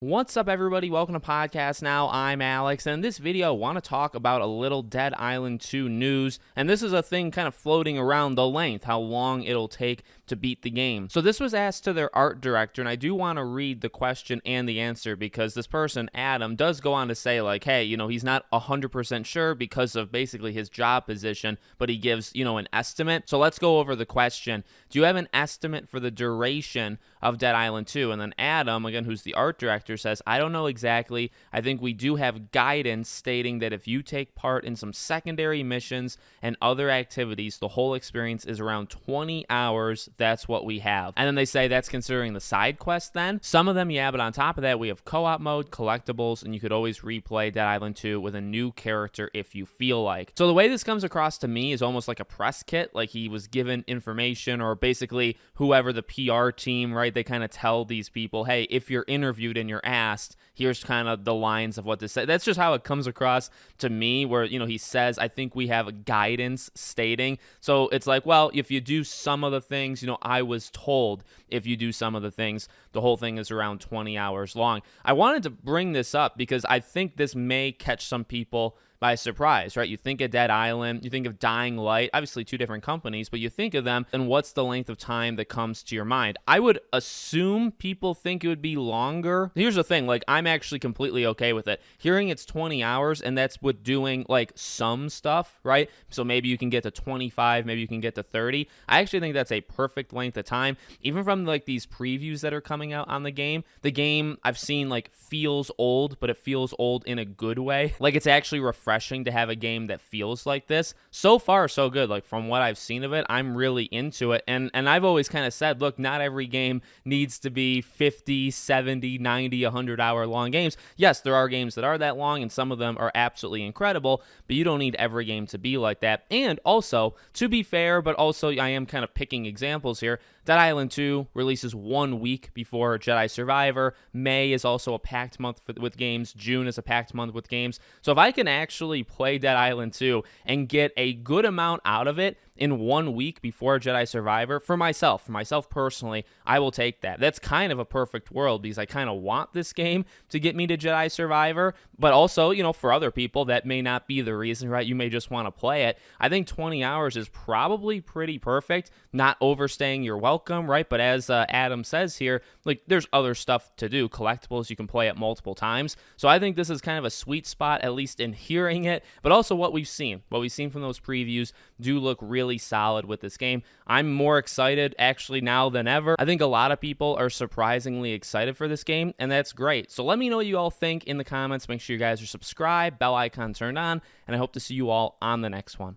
What's up, everybody? Welcome to Podcast Now. I'm Alex, and in this video, I want to talk about a little Dead Island 2 news, and this is a thing kind of floating around the length, how long it'll take to beat the game. So this was asked to their art director, and I do want to read the question and the answer because this person, Adam, does go on to say, like, hey, he's not 100% sure because of basically his job position, but he gives, an estimate. So let's go over the question. Do you have an estimate for the duration of Dead Island 2? And then Adam, again, who's the art director, says, I don't know exactly. I think we do have guidance stating that if you take part in some secondary missions and other activities, the whole experience is around 20 hours. That's what we have. And then they say that's considering the side quest then. Some of them, yeah, but on top of that, we have co-op mode, collectibles, and you could always replay Dead Island 2 with a new character if you feel like. So the way this comes across to me is almost like a press kit, like he was given information, or basically whoever the PR team, right? They kind of tell these people, hey, if you're interviewed and you're asked, here's kind of the lines of what to say. That's just how it comes across to me, where, he says, I think we have a guidance stating. So it's like, well, if you do some of the things, I was told if you do some of the things, the whole thing is around 20 hours long. I wanted to bring this up because I think this may catch some people by surprise, right? You think of Dead Island, you think of Dying Light, obviously two different companies, but you think of them, and what's the length of time that comes to your mind? I would assume people think it would be longer. Here's the thing, like, I'm actually completely okay with it. Hearing it's 20 hours, and that's with doing, like, some stuff, right? So maybe you can get to 25, maybe you can get to 30. I actually think that's a perfect length of time. Even from, like, these previews that are coming out on the game I've seen, like, feels old, but it feels old in a good way. Like, it's actually refreshing to have a game that feels like this. So far, so good. Like, from what I've seen of it, I'm really into it. And I've always kind of said, look, not every game needs to be 50, 70, 90, 100-hour long games. Yes, there are games that are that long, and some of them are absolutely incredible, but you don't need every game to be like that. And also, to be fair, but also I am kind of picking examples here, Dead Island 2 releases 1 week before Jedi Survivor. May is also a packed month with games. June is a packed month with games. So if I can actually play Dead Island 2 and get a good amount out of it in 1 week before Jedi Survivor, for myself personally, I will take that. That's kind of a perfect world because I kind of want this game to get me to Jedi Survivor, but also, for other people, that may not be the reason, right? You may just want to play it. I think 20 hours is probably pretty perfect, not overstaying your welcome, right? But as Adam says here, like, there's other stuff to do. Collectibles, you can play it multiple times. So I think this is kind of a sweet spot, at least in hearing it, but also what we've seen. What we've seen from those previews do look really solid with this game. I'm more excited actually now than ever. I think a lot of people are surprisingly excited for this game, and that's great. So let me know what you all think in the comments. Make sure you guys are subscribed, bell icon turned on, and I hope to see you all on the next one.